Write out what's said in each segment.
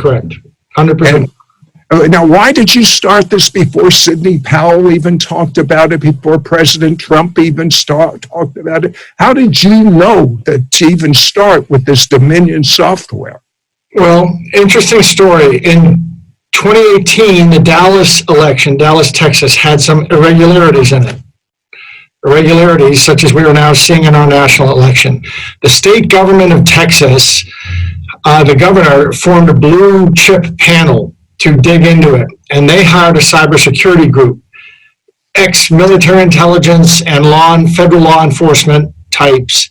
correct. 100%. Now, why did you start this before Sidney Powell even talked about it, before President Trump even talked about it? How did you know that to even start with this Dominion software? Well, interesting story. In 2018, the Dallas election, Dallas, Texas, had some irregularities in it. Irregularities such as we are now seeing in our national election. The state government of Texas, the governor formed a blue chip panel to dig into it, and they hired a cybersecurity group, ex-military intelligence and federal law enforcement types,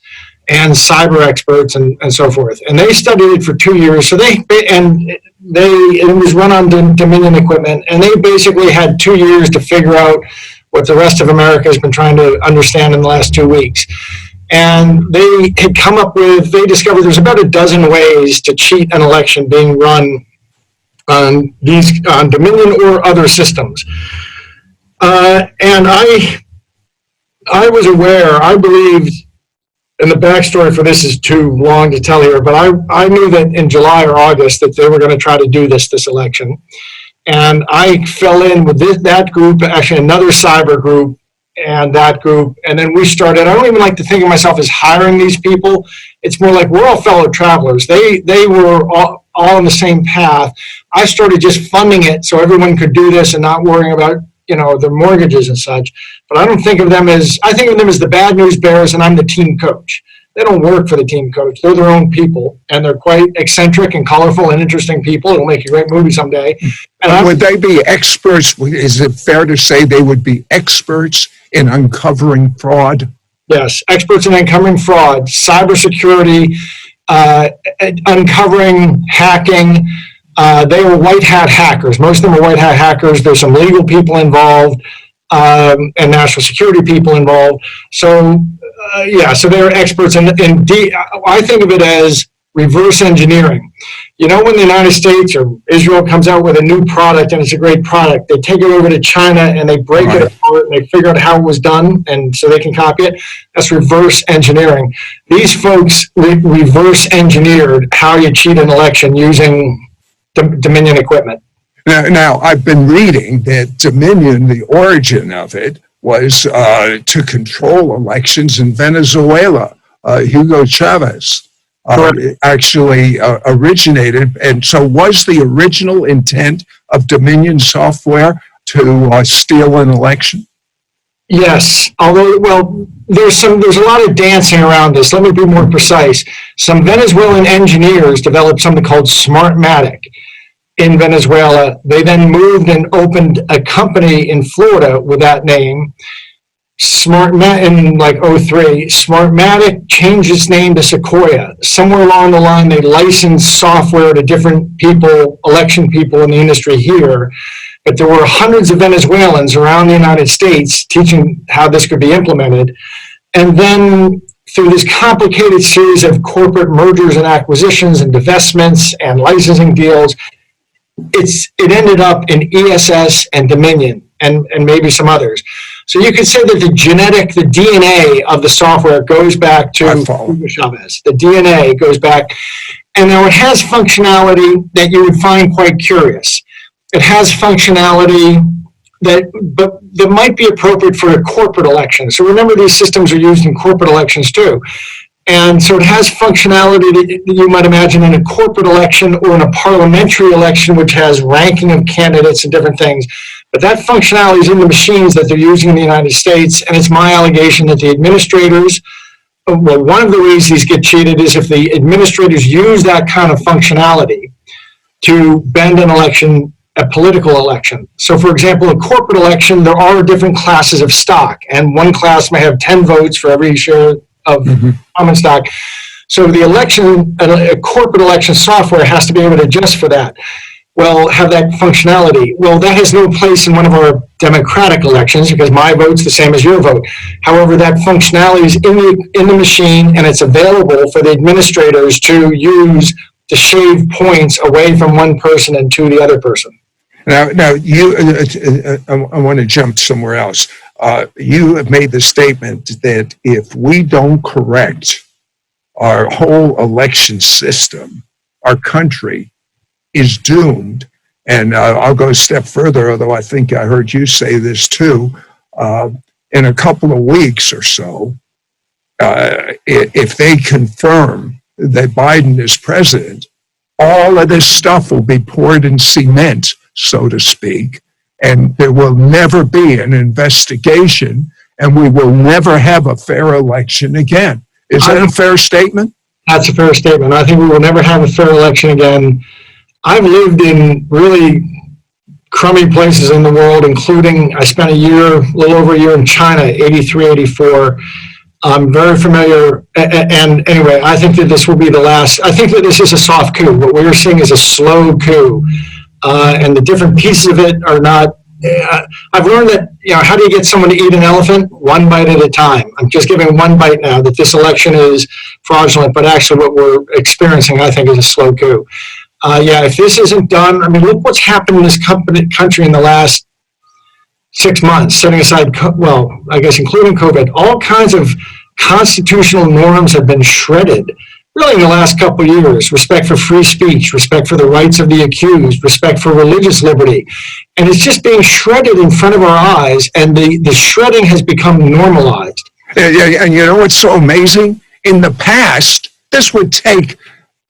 and cyber experts and so forth. And they studied it for 2 years. So it was run on Dominion equipment, and they basically had 2 years to figure out what the rest of America has been trying to understand in the last 2 weeks. And they had come up with, they discovered there's about a dozen ways to cheat an election being run on Dominion or other systems. And I was aware, I believed, and the backstory for this is too long to tell here, but I knew that in July or August that they were going to try to do this election. And I fell in with that group, actually another cyber group, and that group, and then we started. I don't even like to think of myself as hiring these people. It's more like we're all fellow travelers. They were all on the same path. I started just funding it so everyone could do this and not worrying about their mortgages and such. But I think of them as the bad news bears, and I'm the team coach. They don't work for the team coach. They're their own people, and they're quite eccentric and colorful and interesting people. It'll make a great movie someday. And would they be experts? Is it fair to say they would be experts in uncovering fraud? Yes, experts in uncovering fraud, cybersecurity, uncovering hacking. They were white hat hackers. Most of them are white hat hackers. There's some legal people involved and national security people involved. So, so they're experts in I think of it as reverse engineering. When the United States or Israel comes out with a new product and it's a great product, they take it over to China and they break it apart and they figure out how it was done, and so they can copy it. That's reverse engineering. These folks reverse engineered how you cheat an election using Dominion equipment. Now, I've been reading that Dominion, the origin of it, was to control elections in Venezuela. Hugo Chavez actually originated. And so was the original intent of Dominion software to steal an election? Yes, although, there's a lot of dancing around this. Let me be more precise. Some Venezuelan engineers developed something called Smartmatic in Venezuela. They then moved and opened a company in Florida with that name. In like 2003, Smartmatic changed its name to Sequoia. Somewhere along the line, they licensed software to different people, election people in the industry here. But there were hundreds of Venezuelans around the United States teaching how this could be implemented. And then through this complicated series of corporate mergers and acquisitions and divestments and licensing deals, it ended up in ESS and Dominion and maybe some others. So you could say that the DNA of the software goes back to Hugo Chavez. The DNA goes back. And now it has functionality that you would find quite curious. It has functionality that might be appropriate for a corporate election. So remember, these systems are used in corporate elections too. And so it has functionality that you might imagine in a corporate election or in a parliamentary election, which has ranking of candidates and different things. But that functionality is in the machines that they're using in the United States. And it's my allegation that the administrators, one of the ways these get cheated is if the administrators use that kind of functionality to bend an election, a political election. So for example, a corporate election, there are different classes of stock, and one class may have 10 votes for every share of common stock. So the election, a corporate election software has to be able to adjust for that. Well, have that functionality. Well, that has no place in one of our democratic elections because my vote's the same as your vote. However, that functionality is in the machine, and it's available for the administrators to use to shave points away from one person and to the other person. Now, I want to jump somewhere else. You have made the statement that if we don't correct our whole election system, our country is doomed. And I'll go a step further, although I think I heard you say this too. In a couple of weeks or so, if they confirm that Biden is president, all of this stuff will be poured in cement, so to speak, and there will never be an investigation, and we will never have a fair election again. Is that a fair statement? That's a fair statement. I think we will never have a fair election again. I've lived in really crummy places in the world, including I spent a little over a year in China, 83, 84. I'm very familiar. And anyway, I think that this will be the last. I think that this is a soft coup. What we're seeing is a slow coup. And the different pieces of it are not. I've learned that, how do you get someone to eat an elephant? One bite at a time. I'm just giving one bite now that this election is fraudulent, but actually what we're experiencing, I think, is a slow coup. If this isn't done, I mean, look what's happened in this country in the last 6 months, setting aside, I guess including COVID. All kinds of constitutional norms have been shredded, really in the last couple of years. Respect for free speech, respect for the rights of the accused, respect for religious liberty. And it's just being shredded in front of our eyes, and the shredding has become normalized. And you know what's so amazing? In the past, this would take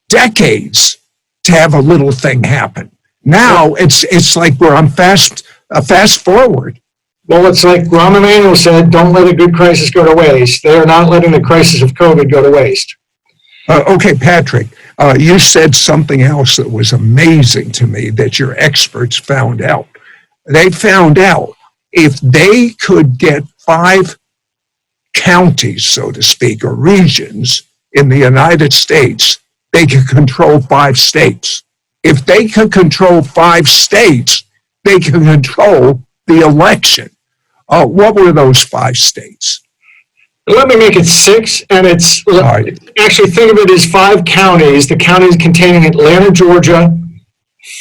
decades to have a little thing happen. Now it's like we're on fast forward. Well, it's like Rahm Emanuel said, don't let a good crisis go to waste. They're not letting the crisis of COVID go to waste. Okay, Patrick, you said something else that was amazing to me that your experts found out. They found out if they could get 5 counties, so to speak, or regions in the United States, they could control 5 states. If they could control 5 states, they can control the election. What were those 5 states? Let me make it 6, and actually think of it as 5 counties. The counties containing Atlanta, Georgia,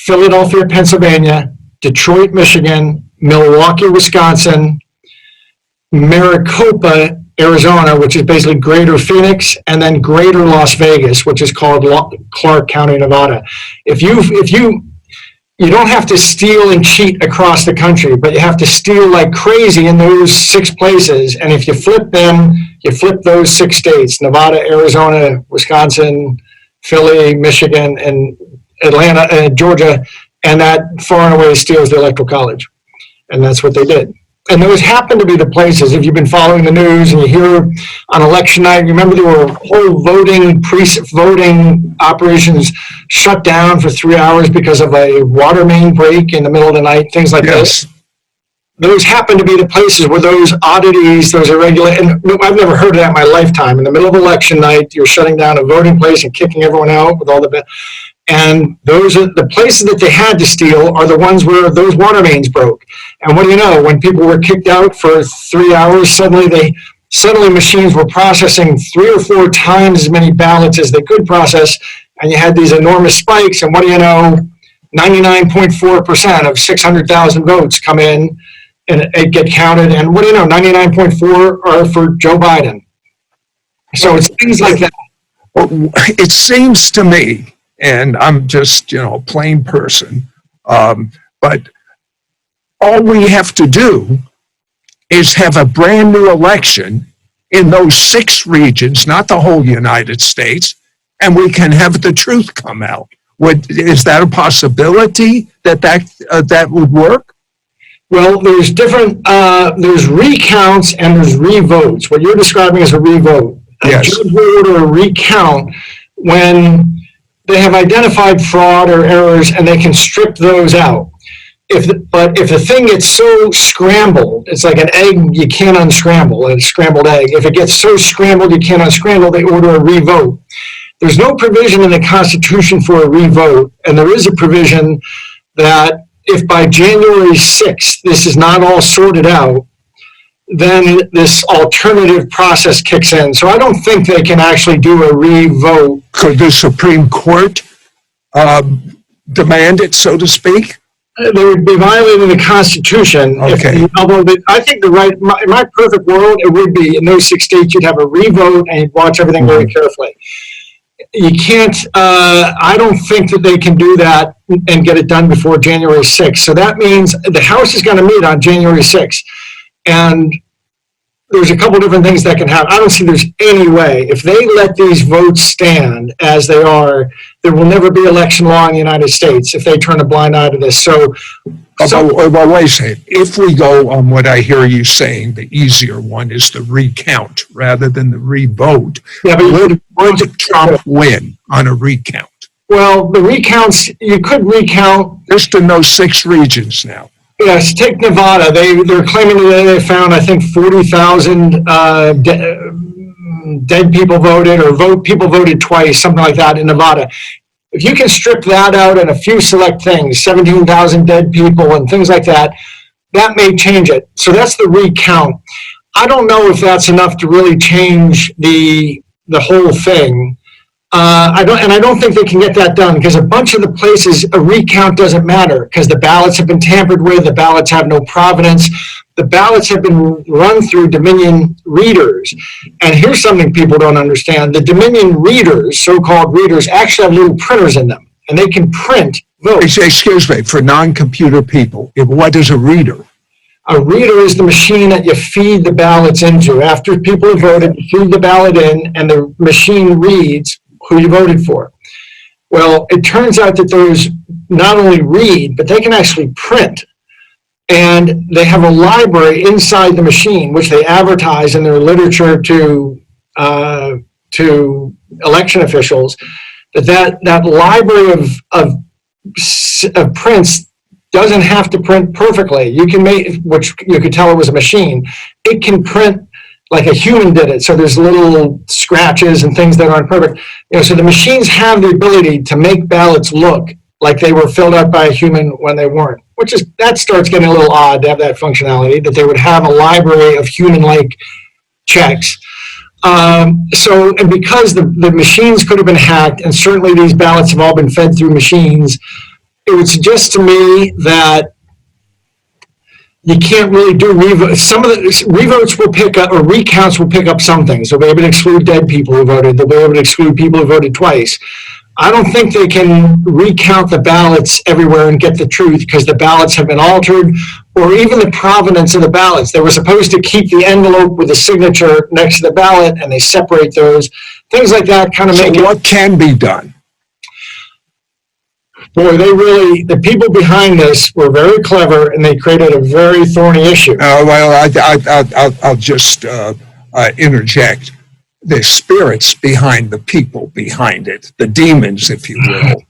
Philadelphia, Pennsylvania, Detroit, Michigan, Milwaukee, Wisconsin, Maricopa, Arizona, which is basically Greater Phoenix, and then Greater Las Vegas, which is called Clark County, Nevada. If you don't have to steal and cheat across the country, but you have to steal like crazy in those 6 places. And if you flip them, you flip those 6 states: Nevada, Arizona, Wisconsin, Philly, Michigan, and Atlanta, and Georgia, and that far and away steals the Electoral College. And that's what they did. And those happen to be the places, if you've been following the news and you hear on election night, remember there were whole voting operations shut down for 3 hours because of a water main break in the middle of the night, things like this. Those happen to be the places where those oddities, those irregular, and I've never heard of that in my lifetime. In the middle of election night, you're shutting down a voting place and kicking everyone out with all the... And those are the places that they had to steal are the ones where those water mains broke. And what do you know? When people were kicked out for 3 hours, suddenly machines were processing 3 or 4 times as many ballots as they could process, and you had these enormous spikes. And what do you know? 99.4% of 600,000 votes come in and get counted. And what do you know? 99.4 are for Joe Biden. So it's things like that. Well, it seems to me, and I'm just, a plain person, but all we have to do is have a brand new election in those 6 regions, not the whole United States, and we can have the truth come out. Is that a possibility that would work? Well, there's different, there's recounts and there's revotes. What you're describing is a revote. Yes. A judge will order a recount when they have identified fraud or errors and they can strip those out. But if the thing gets so scrambled, it's like an egg you can't unscramble, a scrambled egg. If it gets so scrambled you can't unscramble, they order a revote. There's no provision in the Constitution for a revote, and there is a provision that if by January 6th this is not all sorted out, then this alternative process kicks in. So I don't think they can actually do a revote. Could the Supreme Court demand it, so to speak? They would be violating the Constitution. Okay. Although I think in my perfect world, it would be in those 6 states, you'd have a revote and you'd watch everything very carefully. you can't, I don't think that they can do that and get it done before January 6th. So that means the House is going to meet on January 6th. And there's a couple different things that can happen. I don't see there's any way. If they let these votes stand as they are, there will never be election law in the United States if they turn a blind eye to this. So well, wait a second. If we go on what I hear you saying, the easier one is the recount rather than the revote. Yeah, but would Trump win on a recount? Well, the recounts, you could recount. Just in those 6 regions now. Yes, take Nevada. They're claiming that they found, I think, 40,000 dead people voted, or people voted twice, something like that in Nevada. If you can strip that out and a few select things, 17,000 dead people and things like that, that may change it. So that's the recount. I don't know if that's enough to really change the whole thing. I don't think they can get that done, because a bunch of the places a recount doesn't matter, because the ballots have been tampered with, the ballots have no provenance, the ballots have been run through Dominion readers. And here's something people don't understand. The Dominion readers, so-called readers, actually have little printers in them, and they can print votes. Excuse me, for non-computer people, what is a reader? A reader is the machine that you feed the ballots into. After people have voted, you feed the ballot in, and the machine reads who you voted for. Well, it turns out that those not only read, but they can actually print. And they have a library inside the machine, which they advertise in their literature to election officials, that library of prints doesn't have to print perfectly. You can make, which you could tell it was a machine, it can print like a human did it. So there's little scratches and things that aren't perfect. So the machines have the ability to make ballots look like they were filled out by a human when they weren't, that starts getting a little odd to have that functionality, that they would have a library of human-like checks. And because the machines could have been hacked, and certainly these ballots have all been fed through machines, it would suggest to me that you can't really do revotes. Some of the revotes will pick up, or recounts will pick up some things. They'll be able to exclude dead people who voted. They'll be able to exclude people who voted twice. I don't think they can recount the ballots everywhere and get the truth, because the ballots have been altered, or even the provenance of the ballots. They were supposed to keep the envelope with the signature next to the ballot, and they separate those. Things like that kind of make it. So what can be done? Boy, the people behind this were very clever, and they created a very thorny issue. I'll just interject. The spirits behind the people behind it, the demons, if you will,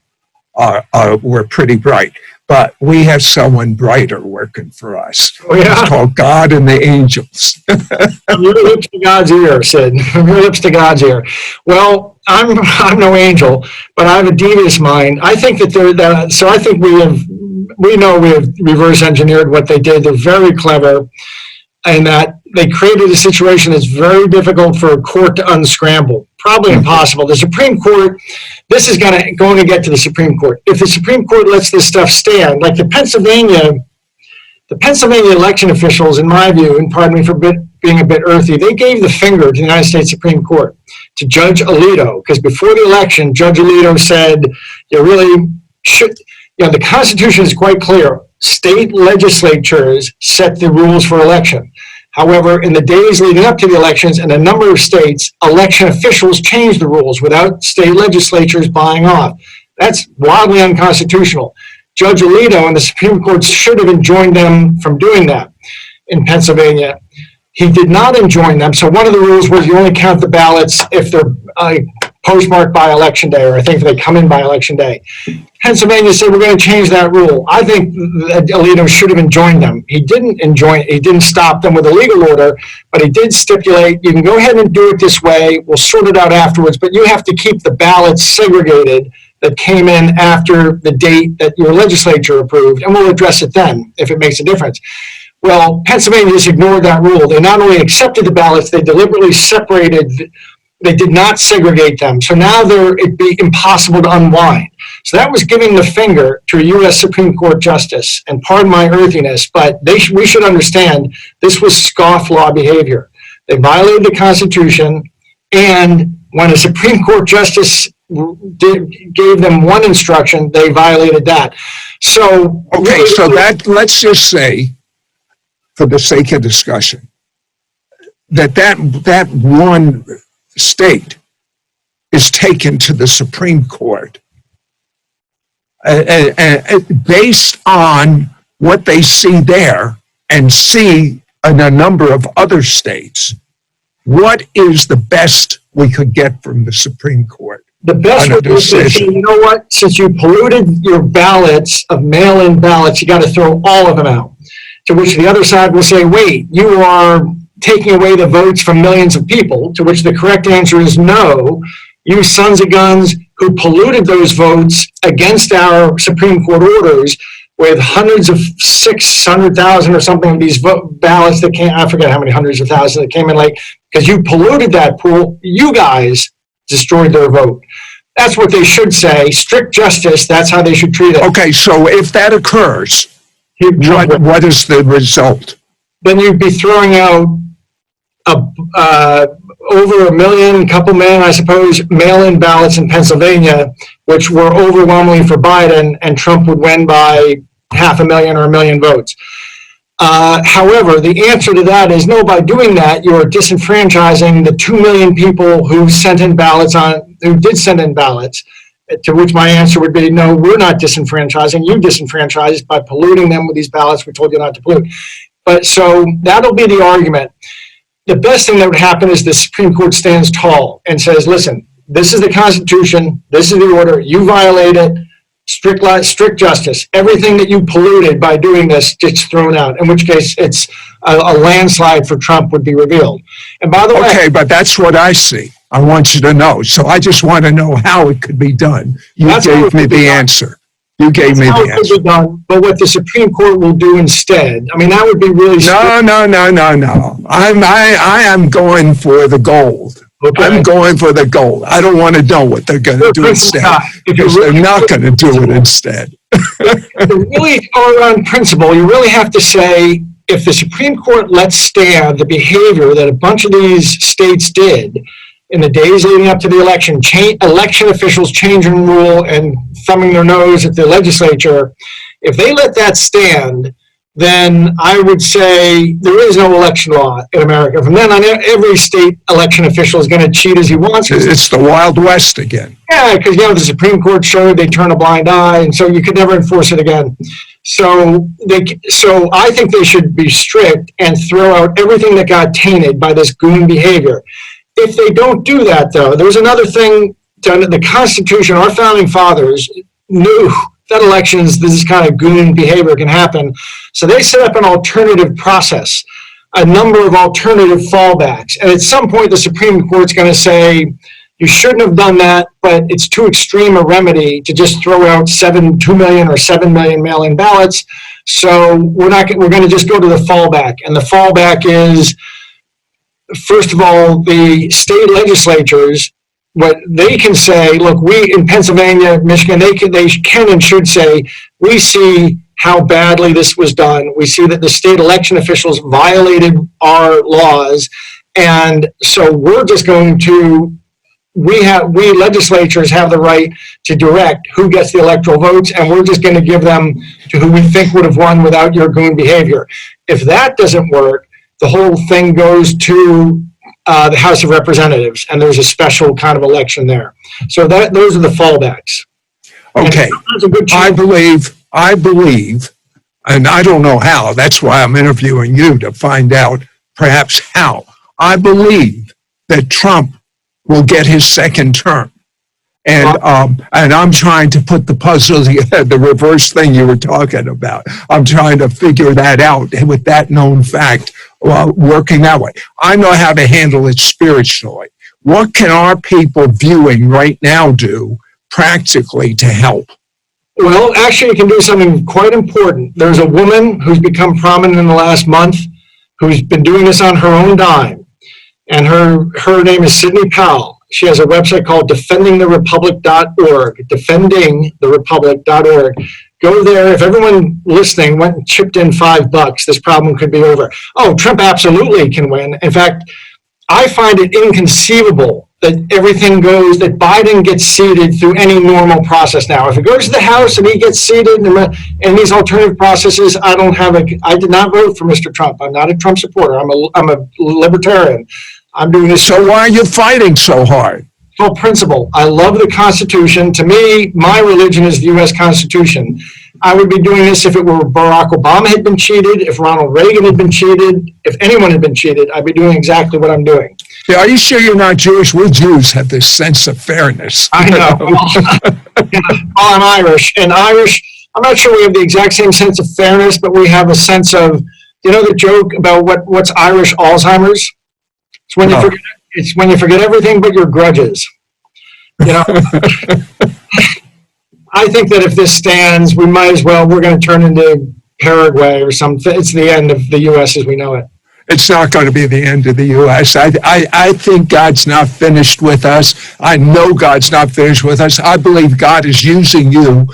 were pretty bright. But we have someone brighter working for us. Oh, yeah? It's called God and the angels. From your lips to God's ear, Sid. From your lips to God's ear. Well, I'm no angel, but I have a devious mind. I think so I think we know we have reverse engineered what they did. They're very clever, and that they created a situation that's very difficult for a court to unscramble. Probably impossible. The Supreme Court, this is going to get to the Supreme Court. If the Supreme Court lets this stuff stand, like the Pennsylvania election officials, in my view, and pardon me for being a bit earthy, they gave the finger to the United States Supreme Court, to Judge Alito, because before the election, Judge Alito said, you really should, the Constitution is quite clear. State legislatures set the rules for election. However, in the days leading up to the elections, in a number of states, election officials changed the rules without state legislatures buying off. That's wildly unconstitutional. Judge Alito and the Supreme Court should have enjoined them from doing that in Pennsylvania. He did not enjoin them. So one of the rules was you only count the ballots if they're postmarked by Election Day, or I think if they come in by Election Day. Pennsylvania said, we're going to change that rule. I think that Alito should have enjoined them. He didn't stop them with a legal order, but he did stipulate, you can go ahead and do it this way. We'll sort it out afterwards, but you have to keep the ballots segregated that came in after the date that your legislature approved, and we'll address it then if it makes a difference. Well, Pennsylvania just ignored that rule. They not only accepted the ballots, they deliberately separated. They did not segregate them. So now it'd be impossible to unwind. So that was giving the finger to a U.S. Supreme Court justice. And pardon my earthiness, but we should understand this was scofflaw behavior. They violated the Constitution, and when a Supreme Court justice gave them one instruction, they violated that. So, okay, so that, let's just say, for the sake of discussion, that one state is taken to the Supreme Court based on what they see there and see in a number of other states. What is the best we could get from the Supreme Court? The best would be to say, you know what, since you polluted your ballots of mail-in ballots, you got to throw all of them out. To which the other side will say, wait, you are taking away the votes from millions of people, to which the correct answer is no. You sons of guns who polluted those votes against our Supreme Court orders with hundreds of 600,000 or something of these ballots that came, I forget how many hundreds of thousands that came in late, because you polluted that pool, you guys destroyed their vote. That's what they should say. Strict justice, that's how they should treat it. Okay, so if that occurs, what is the result? Then you'd be throwing out over 1 million, couple million, I suppose, mail-in ballots in Pennsylvania, which were overwhelmingly for Biden, and Trump would win by 500,000 or 1 million votes. However, the answer to that is no, by doing that, you're disenfranchising the 2 million people who sent in ballots who did send in ballots, to which my answer would be, no, we're not disenfranchising. You disenfranchised by polluting them with these ballots. We told you not to pollute. But so that'll be the argument. The best thing that would happen is the Supreme Court stands tall and says, listen, this is the Constitution, this is the order, you violate it, strict justice. Everything that you polluted by doing this gets thrown out, in which case it's a landslide for Trump would be revealed. And by the way... Okay, but that's what I see. I want you to know. So I just want to know how it could be done. You gave me the answer. You gave me the answer. Done, but what the Supreme Court will do instead, I mean, that would be really... No. I am going for the gold. Okay. I'm going for the gold. I don't want to know what they're going to do instead, because they're not going to do it instead. If you really are on principle, you really have to say, if the Supreme Court lets stand the behavior that a bunch of these states did in the days leading up to the election, election officials changing rule and thumbing their nose at the legislature, if they let that stand, then I would say there is no election law in America. From then on, every state election official is going to cheat as he wants. It's the Wild West again. Yeah, because, the Supreme Court showed they turn a blind eye, and so you could never enforce it again. So I think they should be strict and throw out everything that got tainted by this goon behavior. If they don't do that, though, there's another thing done in the Constitution. Our founding fathers knew that elections, this kind of goon behavior can happen. So they set up an alternative process, a number of alternative fallbacks. And at some point, the Supreme Court's going to say, you shouldn't have done that, but it's too extreme a remedy to just throw out 2 million or 7 million mail-in ballots. So we're going to just go to the fallback. And the fallback is, first of all, the state legislatures, what they can say, look, we in Pennsylvania, Michigan, they can and should say, we see how badly this was done. We see that the state election officials violated our laws. And so we're just going to, we legislatures have the right to direct who gets the electoral votes, and we're just going to give them to who we think would have won without your goon behavior. If that doesn't work, the whole thing goes to the House of Representatives, and there's a special kind of election there. So those are the fallbacks. Okay, I believe, and I don't know how, that's why I'm interviewing you to find out perhaps how. I believe that Trump will get his second term. And I'm trying to put the puzzle together, the reverse thing you were talking about. I'm trying to figure that out with that known fact, working that way. I know how to handle it spiritually. What can our people viewing right now do practically to help? Well, actually, you can do something quite important. There's a woman who's become prominent in the last month who's been doing this on her own dime. And her name is Sidney Powell. She has a website called defendingtherepublic.org, defendingtherepublic.org. Go there. If everyone listening went and chipped in $5, this problem could be over. Oh, Trump absolutely can win. In fact, I find it inconceivable that everything goes, that Biden gets seated through any normal process now. If it goes to the House and he gets seated in these alternative processes, I did not vote for Mr. Trump. I'm not a Trump supporter. I'm a libertarian. I'm doing this. So why are you fighting so hard? Full principle. I love the Constitution. To me, my religion is the U.S. Constitution. I would be doing this if it were Barack Obama had been cheated, if Ronald Reagan had been cheated, if anyone had been cheated, I'd be doing exactly what I'm doing. Yeah, are you sure you're not Jewish? We Jews have this sense of fairness. I know. Well, I'm Irish. And Irish, I'm not sure we have the exact same sense of fairness, but we have a sense of, you know, the joke about what's Irish Alzheimer's? It's when you forget everything but your grudges. You know? I think that if this stands, we're going to turn into Paraguay or something. It's the end of the U.S. as we know it. It's not going to be the end of the U.S. I think God's not finished with us. I know God's not finished with us. I believe God is using you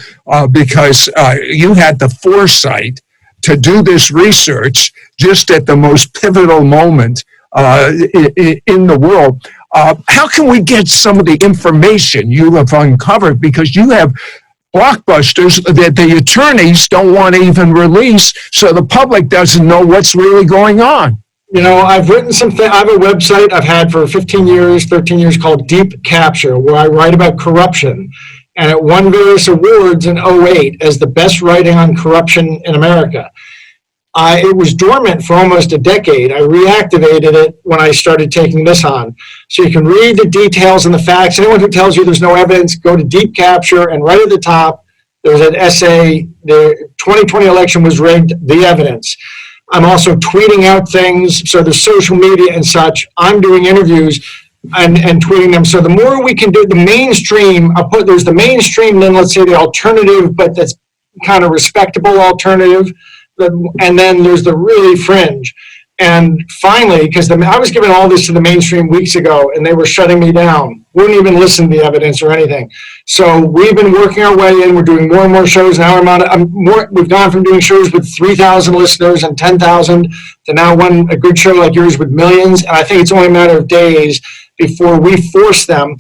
because you had the foresight to do this research just at the most pivotal moment in the world. How can we get some of the information you have uncovered? Because you have blockbusters that the attorneys don't want to even release, so the public doesn't know what's really going on. You know, I've written something. I have a website I've had for 13 years called Deep Capture, where I write about corruption. And it won various awards in 2008 as the best writing on corruption in America. It was dormant for almost a decade. I reactivated it when I started taking this on. So you can read the details and the facts. Anyone who tells you there's no evidence, go to Deep Capture, and right at the top, there's an essay, the 2020 election was rigged, the evidence. I'm also tweeting out things, so there's social media and such. I'm doing interviews and tweeting them. So the more we can do, the mainstream, there's the mainstream, then let's say the alternative, but that's kind of respectable alternative. And then there's the really fringe. And finally, because I was giving all this to the mainstream weeks ago, and they were shutting me down, wouldn't even listen to the evidence or anything. So we've been working our way in. We're doing more and more shows. Now we've gone from doing shows with 3,000 listeners and 10,000 to now a good show like yours with millions. And I think it's only a matter of days before we force them,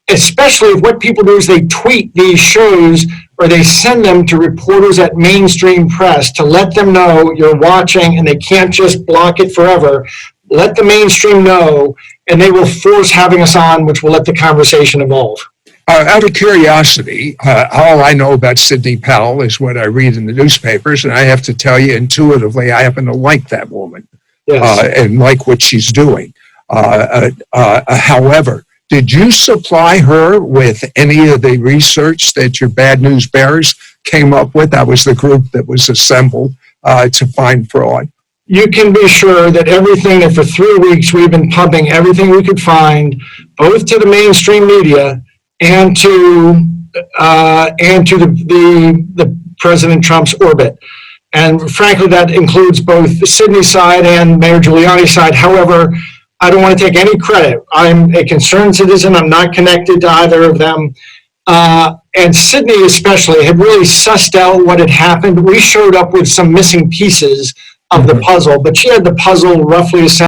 especially if what people do is they tweet these shows or they send them to reporters at mainstream press to let them know you're watching, and they can't just block it forever. Let the mainstream know, and they will force having us on, which will let the conversation evolve. Out of curiosity, all I know about Sidney Powell is what I read in the newspapers, and I have to tell you intuitively, I happen to like that woman. Yes. And like what she's doing. However, did you supply her with any of the research that your Bad News Bears came up with? That was the group that was assembled to find fraud. You can be sure that everything that for 3 weeks we've been pumping everything we could find, both to the mainstream media and to the President Trump's orbit. And frankly, that includes both Sidney's side and Mayor Giuliani's side. However, I don't want to take any credit. I'm a concerned citizen. I'm not connected to either of them. And Sidney especially had really sussed out what had happened. We showed up with some missing pieces of the puzzle, but she had the puzzle roughly assembled.